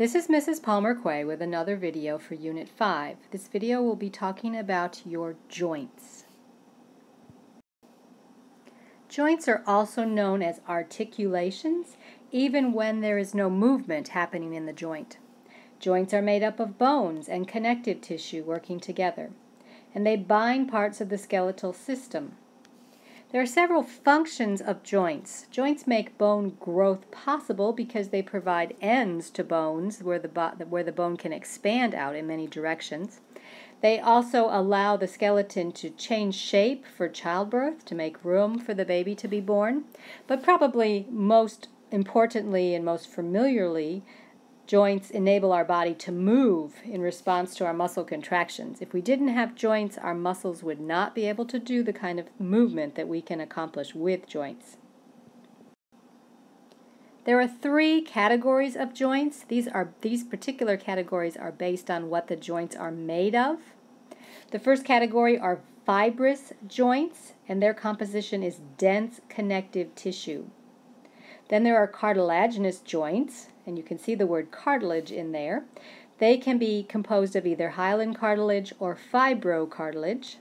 This is Mrs. Palmer-Quay with another video for Unit 5. This video will be talking about your joints. Joints are also known as articulations, even when there is no movement happening in the joint. Joints are made up of bones and connective tissue working together, and they bind parts of the skeletal system. There are several functions of joints. Joints make bone growth possible because they provide ends to bones where the bone can expand out in many directions. They also allow the skeleton to change shape for childbirth, to make room for the baby to be born. But probably most importantly and most familiarly, joints enable our body to move in response to our muscle contractions. If we didn't have joints, our muscles would not be able to do the kind of movement that we can accomplish with joints. There are three categories of joints. These particular categories are based on what the joints are made of. The first category are fibrous joints, and their composition is dense connective tissue. Then there are cartilaginous joints, and you can see the word cartilage in there. They can be composed of either hyaline cartilage or fibrocartilage.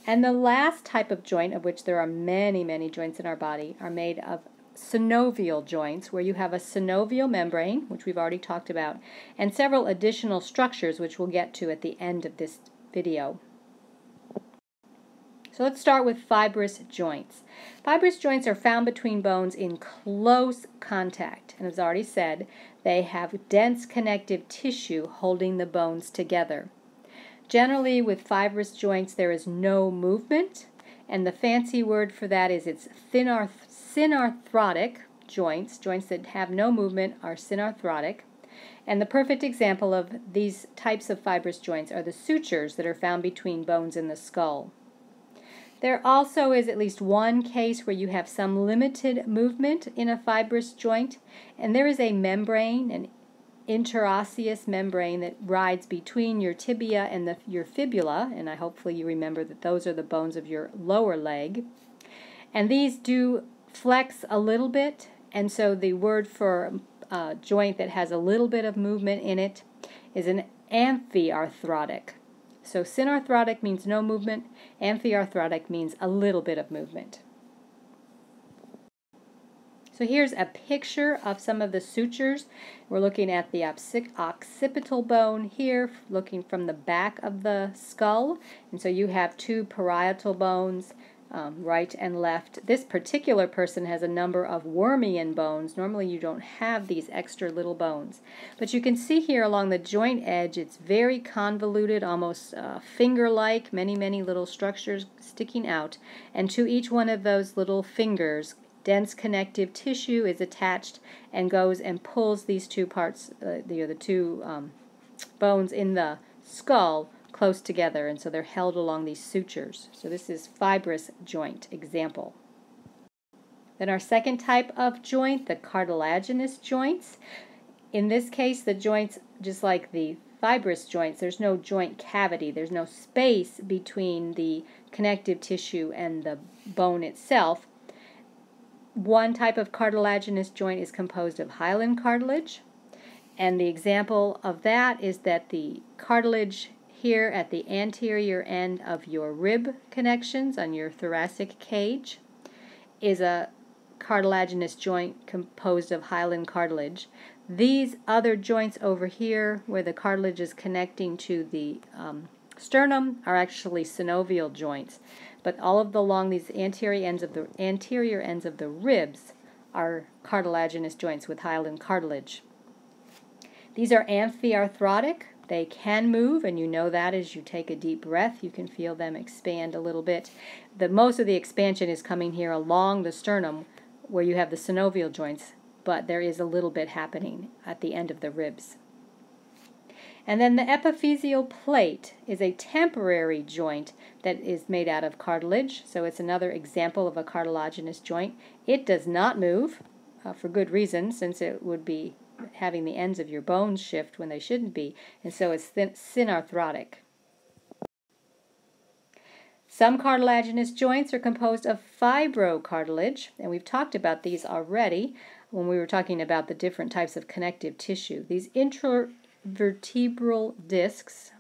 And the last type of joint, of which there are many, many joints in our body, are made of synovial joints, where you have a synovial membrane, which we've already talked about, and several additional structures, which we'll get to at the end of this video. So let's start with fibrous joints. Fibrous joints are found between bones in close contact, and as already said, they have dense connective tissue holding the bones together. Generally, with fibrous joints, there is no movement, and the fancy word for that is it's synarthrotic joints. Joints that have no movement are synarthrotic. And the perfect example of these types of fibrous joints are the sutures that are found between bones in the skull. There also is at least one case where you have some limited movement in a fibrous joint, and there is a membrane, an interosseous membrane that rides between your tibia and your fibula, and hopefully you remember that those are the bones of your lower leg. And these do flex a little bit, and so the word for a joint that has a little bit of movement in it is an amphiarthrotic. So synarthrotic means no movement, amphiarthrotic means a little bit of movement. So here's a picture of some of the sutures. We're looking at the occipital bone here, looking from the back of the skull. And so you have two parietal bones, right and left. This particular person has a number of wormian bones. Normally you don't have these extra little bones. But you can see here along the joint edge, it's very convoluted, almost finger-like, many, many little structures sticking out. And to each one of those little fingers, dense connective tissue is attached and goes and pulls these two parts, the two bones in the skull close together, and so they're held along these sutures. So this is fibrous joint example. Then our second type of joint, the cartilaginous joints. In this case, the joints, just like the fibrous joints, there's no joint cavity. There's no space between the connective tissue and the bone itself. One type of cartilaginous joint is composed of hyaline cartilage, and the example of that is that the cartilage here at the anterior end of your rib connections on your thoracic cage is a cartilaginous joint composed of hyaline cartilage. These other joints over here where the cartilage is connecting to the sternum are actually synovial joints, but all of along these anterior ends of the ribs are cartilaginous joints with hyaline cartilage. These are amphiarthrotic. They can move, and you know that as you take a deep breath. You can feel them expand a little bit. Most of the expansion is coming here along the sternum where you have the synovial joints, but there is a little bit happening at the end of the ribs. And then the epiphyseal plate is a temporary joint that is made out of cartilage, so it's another example of a cartilaginous joint. It does not move, for good reason, since it would be having the ends of your bones shift when they shouldn't be, and so it's synarthrotic. Some cartilaginous joints are composed of fibrocartilage, and we've talked about these already. when we were talking about the different types of connective tissue. These intravertebral discs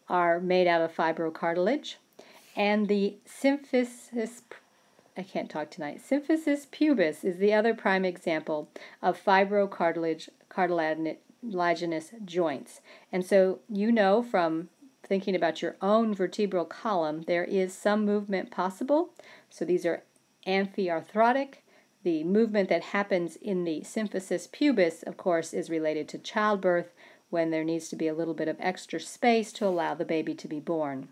are made out of fibrocartilage, and the symphysis, I can't talk tonight, symphysis pubis is the other prime example of fibrocartilaginous joints. And so you know from thinking about your own vertebral column, there is some movement possible. So these are amphiarthrotic. The movement that happens in the symphysis pubis, of course, is related to childbirth, when there needs to be a little bit of extra space to allow the baby to be born.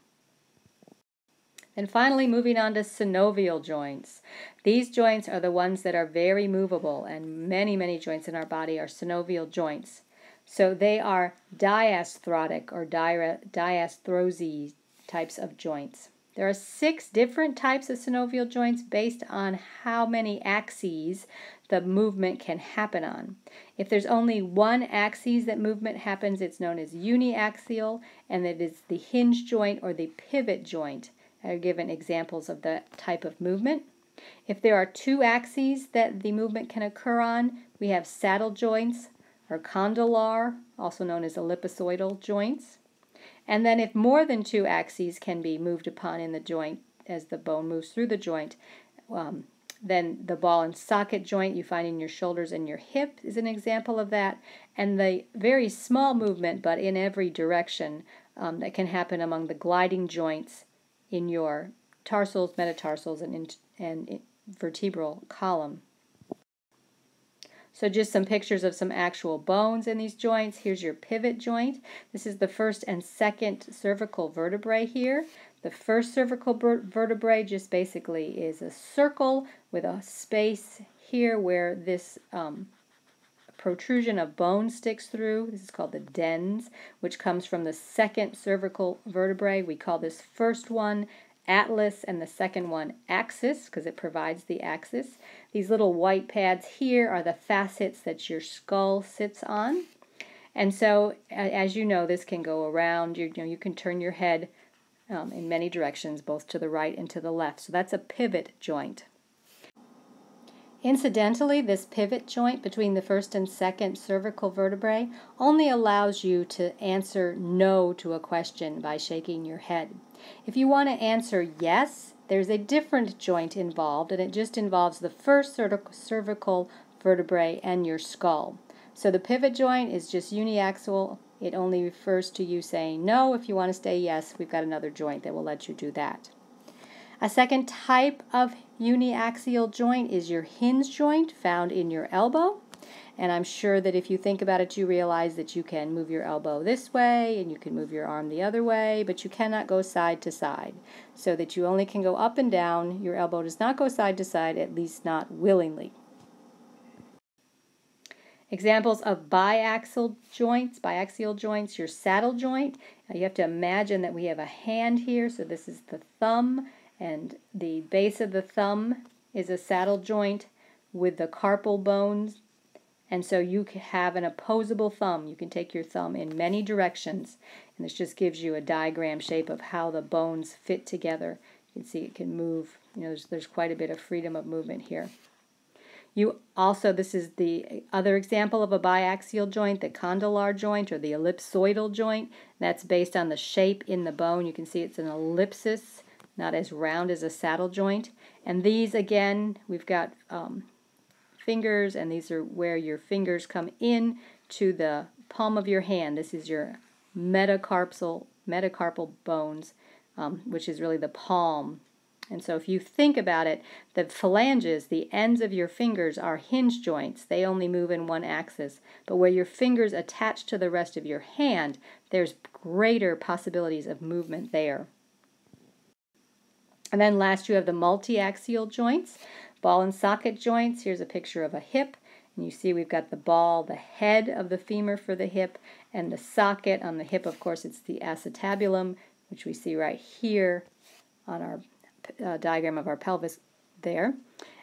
And finally, moving on to synovial joints. These joints are the ones that are very movable, and many joints in our body are synovial joints. So they are diasthrotic or diasthrosy types of joints. There are 6 different types of synovial joints based on how many axes the movement can happen on. If there's only one axis that movement happens, it's known as uni-axial, and it is the hinge joint or the pivot joint are given examples of that type of movement. If there are 2 axes that the movement can occur on, we have saddle joints or condylar, also known as ellipsoidal joints. And then if more than 2 axes can be moved upon in the joint as the bone moves through the joint, then the ball and socket joint you find in your shoulders and your hip is an example of that. And the very small movement, but in every direction, that can happen among the gliding joints in your tarsals, metatarsals, and vertebral column. So just some pictures of some actual bones in these joints. Here's your pivot joint. This is the first and second cervical vertebrae here. The first cervical vertebrae just basically is a circle with a space here where this protrusion of bone sticks through. This is called the dens, which comes from the second cervical vertebrae. We call this first one atlas and the second one axis because it provides the axis. These little white pads here are the facets that your skull sits on. And so, as you know, this can go around. You can turn your head in many directions, both to the right and to the left. So that's a pivot joint. Incidentally, this pivot joint between the first and second cervical vertebrae only allows you to answer no to a question by shaking your head. If you want to answer yes, there's a different joint involved, and it just involves the first cervical vertebrae and your skull. So the pivot joint is just uni-axial. It only refers to you saying no. If you want to say yes, we've got another joint that will let you do that. A second type of uni-axial joint is your hinge joint found in your elbow. And I'm sure that if you think about it, you realize that you can move your elbow this way and you can move your arm the other way, but you cannot go side to side. So that you only can go up and down. Your elbow does not go side to side, at least not willingly. Examples of biaxial joints, your saddle joint. Now you have to imagine that we have a hand here, so this is the thumb, and the base of the thumb is a saddle joint with the carpal bones. And so you have an opposable thumb. You can take your thumb in many directions, and this just gives you a diagram shape of how the bones fit together. You can see it can move. There's quite a bit of freedom of movement here. This is the other example of a biaxial joint, the condylar joint or the ellipsoidal joint. That's based on the shape in the bone. You can see it's an ellipsis, not as round as a saddle joint. And these, again, we've got fingers, and these are where your fingers come in to the palm of your hand. This is your metacarpal bones, which is really the palm. And so if you think about it, the phalanges, the ends of your fingers, are hinge joints. They only move in one axis. But where your fingers attach to the rest of your hand, there's greater possibilities of movement there. And then last you have the multi-axial joints, ball and socket joints. Here's a picture of a hip. And you see we've got the ball, the head of the femur for the hip, and the socket on the hip, of course, it's the acetabulum, which we see right here on our diagram of our pelvis there.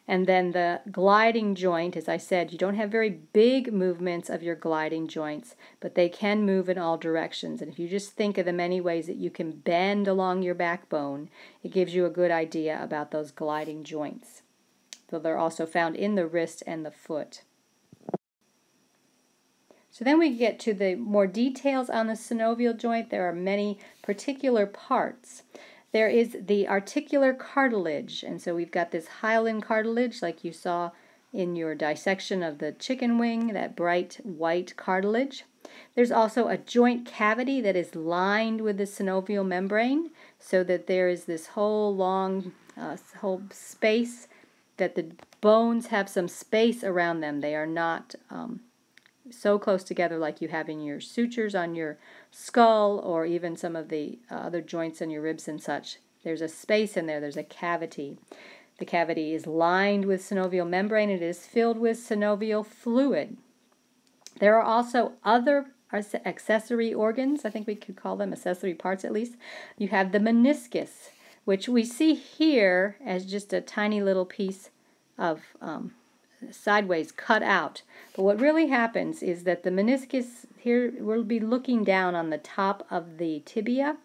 And then the gliding joint, as I said, you don't have very big movements of your gliding joints, but they can move in all directions. And if you just think of the many ways that you can bend along your backbone, it gives you a good idea about those gliding joints. So they're also found in the wrist and the foot. So then we get to the more details on the synovial joint. There are many particular parts. There is the articular cartilage, and so we've got this hyaline cartilage like you saw in your dissection of the chicken wing, that bright white cartilage. There's also a joint cavity that is lined with the synovial membrane, so that there is this whole long whole space, that the bones have some space around them. They are not so close together like you have in your sutures on your skull or even some of the other joints in your ribs and such. There's a space in there. There's a cavity. The cavity is lined with synovial membrane. It is filled with synovial fluid. There are also other accessory organs. I think we could call them accessory parts at least. You have the meniscus, which we see here as just a tiny little piece of sideways cut out. But what really happens is that the meniscus here, we'll be looking down on the top of the tibia,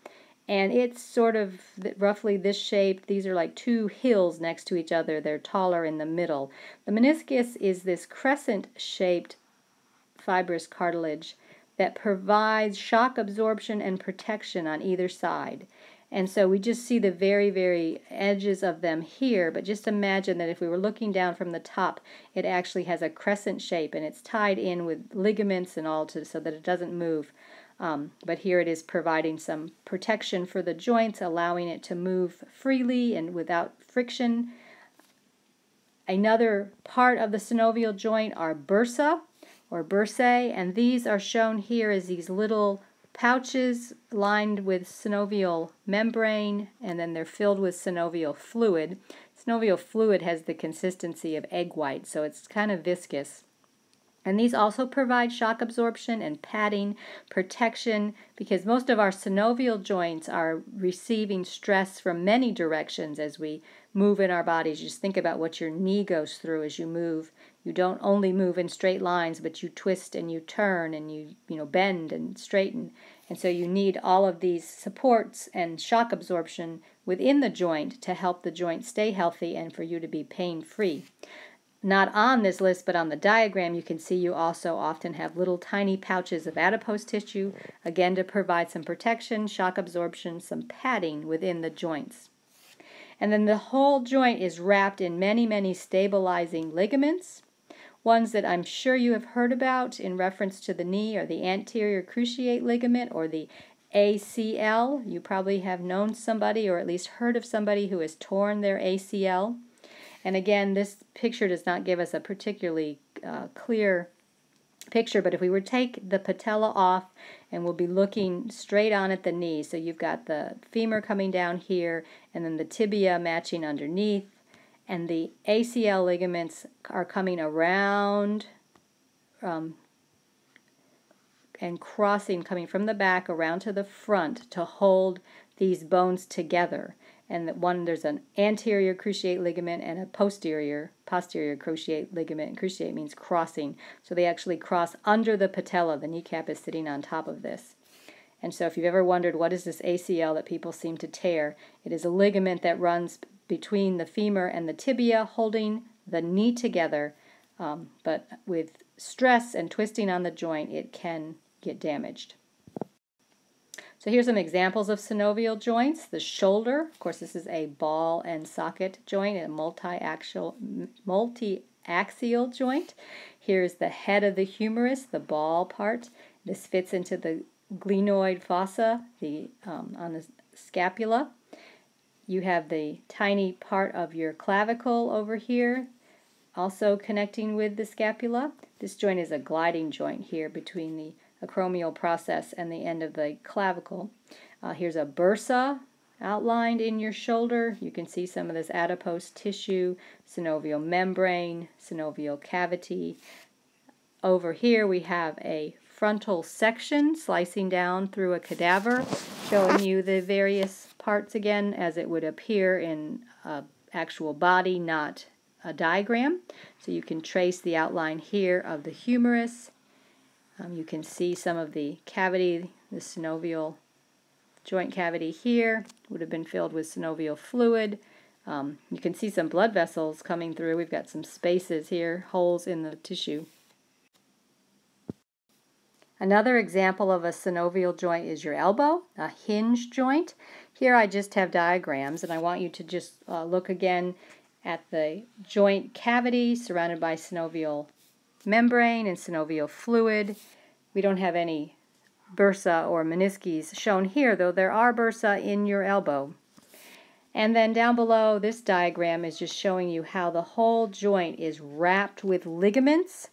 and it's sort of roughly this shape. These are like two hills next to each other. They're taller in the middle. The meniscus is this crescent-shaped fibrous cartilage that provides shock absorption and protection on either side. And so we just see the very, very edges of them here, but just imagine that if we were looking down from the top, it actually has a crescent shape, and it's tied in with ligaments and all so that it doesn't move. But here it is providing some protection for the joints, allowing it to move freely and without friction. Another part of the synovial joint are bursa, or bursae, and these are shown here as these little pouches lined with synovial membrane, and then they're filled with synovial fluid. Synovial fluid has the consistency of egg white, so it's kind of viscous. And these also provide shock absorption and padding, protection, because most of our synovial joints are receiving stress from many directions as we move in our bodies. Just think about what your knee goes through as you move. You don't only move in straight lines, but you twist and you turn and you bend and straighten. And so you need all of these supports and shock absorption within the joint to help the joint stay healthy and for you to be pain-free. Not on this list, but on the diagram, you can see you also often have little tiny pouches of adipose tissue, again to provide some protection, shock absorption, some padding within the joints. And then the whole joint is wrapped in many, many stabilizing ligaments. Ones that I'm sure you have heard about in reference to the knee are the anterior cruciate ligament, or the ACL. You probably have known somebody or at least heard of somebody who has torn their ACL. And again, this picture does not give us a particularly clear picture, but if we were to take the patella off, and we'll be looking straight on at the knee, so you've got the femur coming down here, and then the tibia matching underneath, and the ACL ligaments are coming around and crossing, coming from the back around to the front to hold these bones together. And there's an anterior cruciate ligament and a posterior cruciate ligament. And cruciate means crossing. So they actually cross under the patella. The kneecap is sitting on top of this. And so if you've ever wondered what is this ACL that people seem to tear, it is a ligament that runs between the femur and the tibia, holding the knee together. But with stress and twisting on the joint, it can get damaged. So here's some examples of synovial joints. The shoulder, of course, this is a ball and socket joint, a multi-axial joint. Here's the head of the humerus, the ball part. This fits into the glenoid fossa on the scapula. You have the tiny part of your clavicle over here, also connecting with the scapula. This joint is a gliding joint here between the acromial process and the end of the clavicle. Here's a bursa outlined in your shoulder. You can see some of this adipose tissue, synovial membrane, synovial cavity. Over here we have a frontal section slicing down through a cadaver, showing you the various parts again as it would appear in an actual body, not a diagram. So you can trace the outline here of the humerus. You can see some of the cavity, the synovial joint cavity here would have been filled with synovial fluid. You can see some blood vessels coming through. We've got some spaces here, holes in the tissue. Another example of a synovial joint is your elbow, a hinge joint. Here I just have diagrams, and I want you to just look again at the joint cavity surrounded by synovial membrane and synovial fluid. We don't have any bursa or menisces shown here, though there are bursa in your elbow. And then down below, this diagram is just showing you how the whole joint is wrapped with ligaments.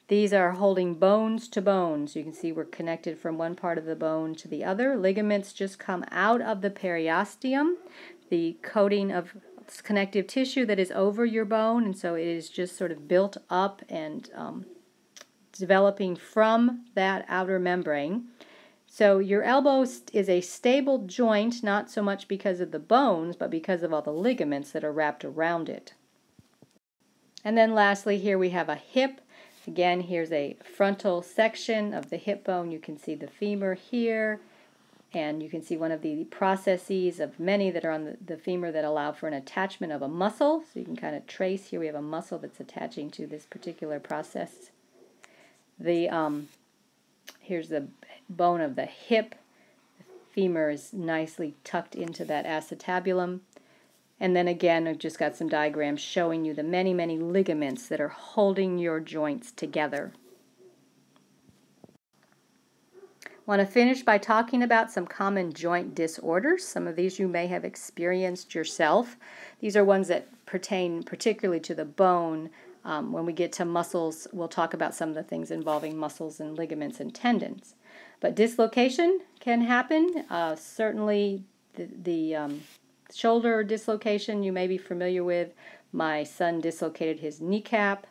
These are holding bones to bones. You can see we're connected from one part of the bone to the other. Ligaments just come out of the periosteum, the coating of connective tissue that is over your bone, and so it is just sort of built up and developing from that outer membrane. So your elbow is a stable joint, not so much because of the bones, but because of all the ligaments that are wrapped around it. And then lastly, here we have a hip. Again, here's a frontal section of the hip bone. You can see the femur here, and you can see one of the processes of many that are on the femur that allow for an attachment of a muscle. So you can kind of trace here. We have a muscle that's attaching to this particular process. Here's the bone of the hip. The femur is nicely tucked into that acetabulum. And then again, I've just got some diagrams showing you the many, many ligaments that are holding your joints together. I want to finish by talking about some common joint disorders. Some of these you may have experienced yourself. These are ones that pertain particularly to the bone. When we get to muscles, we'll talk about some of the things involving muscles and ligaments and tendons. But dislocation can happen. Certainly the shoulder dislocation you may be familiar with. My son dislocated his kneecap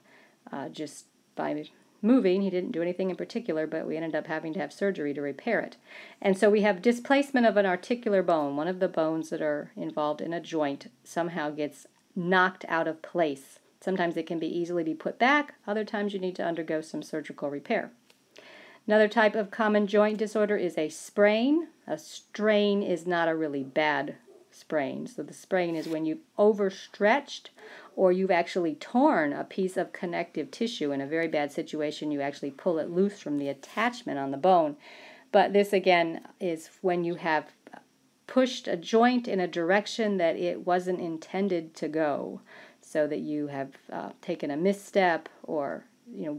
just by moving. He didn't do anything in particular, but we ended up having to have surgery to repair it. And so we have displacement of an articular bone. One of the bones that are involved in a joint somehow gets knocked out of place. Sometimes it can easily be put back. Other times you need to undergo some surgical repair. Another type of common joint disorder is a sprain. A strain is not a really bad sprain. So the sprain is when you've overstretched or you've actually torn a piece of connective tissue. In a very bad situation, you actually pull it loose from the attachment on the bone. But this again is when you have pushed a joint in a direction that it wasn't intended to go, so that you have taken a misstep or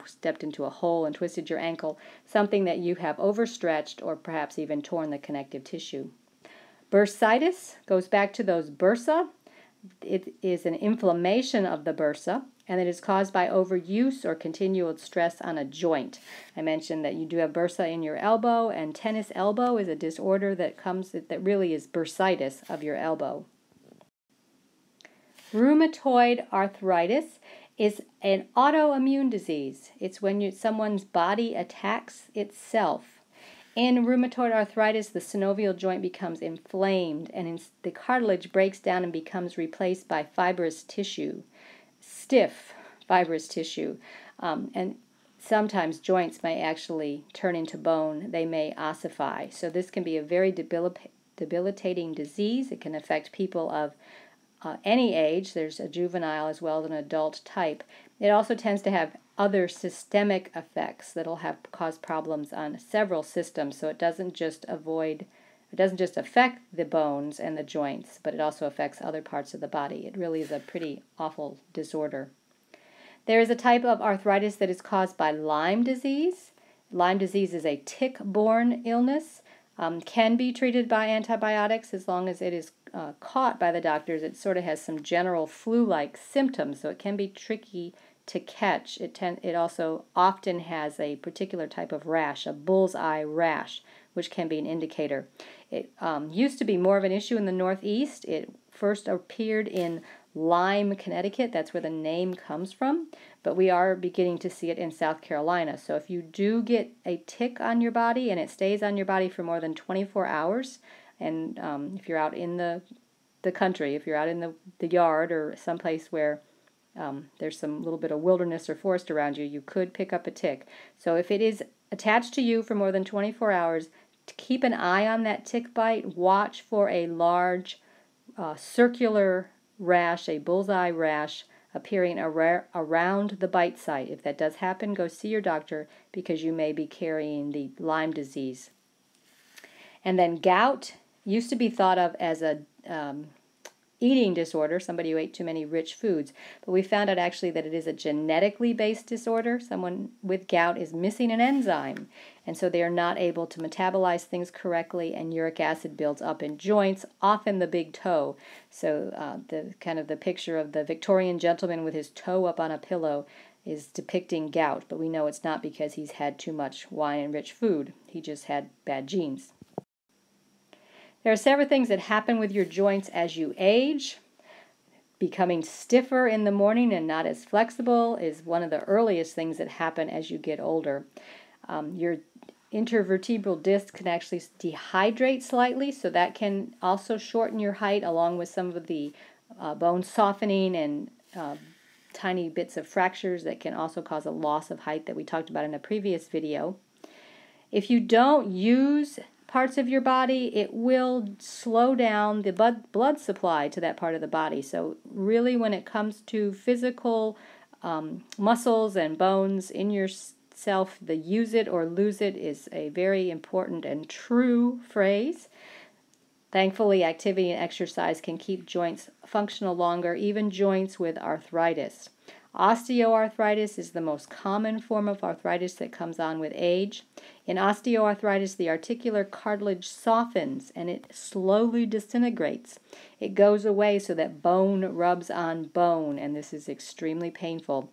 stepped into a hole and twisted your ankle, something that you have overstretched or perhaps even torn the connective tissue. Bursitis goes back to those bursa. It is an inflammation of the bursa, and it is caused by overuse or continual stress on a joint. I mentioned that you do have bursa in your elbow, and tennis elbow is a disorder that really is bursitis of your elbow. Rheumatoid arthritis is an autoimmune disease. It's when someone's body attacks itself. In rheumatoid arthritis, the synovial joint becomes inflamed, and the cartilage breaks down and becomes replaced by fibrous tissue, stiff fibrous tissue. And sometimes joints may actually turn into bone. They may ossify. So this can be a very debilitating disease. It can affect people of any age. There's a juvenile as well as an adult type. It also tends to have other systemic effects that'll cause problems on several systems. So it doesn't just affect the bones and the joints, but it also affects other parts of the body. It really is a pretty awful disorder. There is a type of arthritis that is caused by Lyme disease. Lyme disease is a tick-borne illness. Can be treated by antibiotics as long as it is caught by the doctors. It sort of has some general flu-like symptoms, so it can be tricky to catch. It also often has a particular type of rash, a bullseye rash, which can be an indicator. It used to be more of an issue in the Northeast. It first appeared in Lyme, Connecticut. That's where the name comes from. But we are beginning to see it in South Carolina. So if you do get a tick on your body and it stays on your body for more than 24 hours, and if you're out in the country, if you're out in the yard or someplace where there's some little bit of wilderness or forest around you, you could pick up a tick. So if it is attached to you for more than 24 hours, to keep an eye on that tick bite. Watch for a large circular rash, a bullseye rash appearing around the bite site. If that does happen, go see your doctor because you may be carrying the Lyme disease. And then gout used to be thought of as a eating disorder, somebody who ate too many rich foods, but we found out actually that it is a genetically based disorder. Someone with gout is missing an enzyme, and so they are not able to metabolize things correctly, and uric acid builds up in joints, often the big toe. So the picture of the Victorian gentleman with his toe up on a pillow is depicting gout, but we know it's not because he's had too much wine and rich food. He just had bad genes. There are several things that happen with your joints as you age. Becoming stiffer in the morning and not as flexible is one of the earliest things that happen as you get older. Your intervertebral disc can actually dehydrate slightly, so that can also shorten your height, along with some of the bone softening and tiny bits of fractures that can also cause a loss of height that we talked about in a previous video. If you don't use parts of your body, it will slow down the blood supply to that part of the body. So really, when it comes to physical muscles and bones in yourself, the use it or lose it is a very important and true phrase. Thankfully, activity and exercise can keep joints functional longer, even joints with arthritis. Osteoarthritis is the most common form of arthritis that comes on with age. In osteoarthritis, the articular cartilage softens and it slowly disintegrates. It goes away so that bone rubs on bone, and this is extremely painful.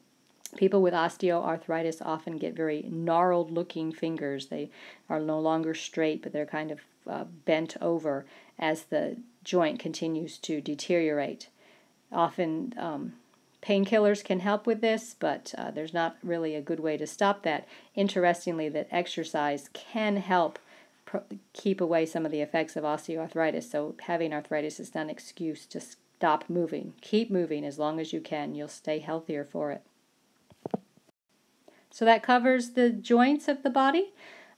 People with osteoarthritis often get very gnarled looking fingers. They are no longer straight, but they're kind of bent over as the joint continues to deteriorate. Often painkillers can help with this, but there's not really a good way to stop that. Interestingly, that exercise can help keep away some of the effects of osteoarthritis, so having arthritis is not an excuse to stop moving. Keep moving as long as you can. You'll stay healthier for it. So that covers the joints of the body.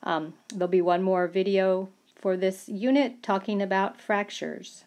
There'll be one more video for this unit talking about fractures.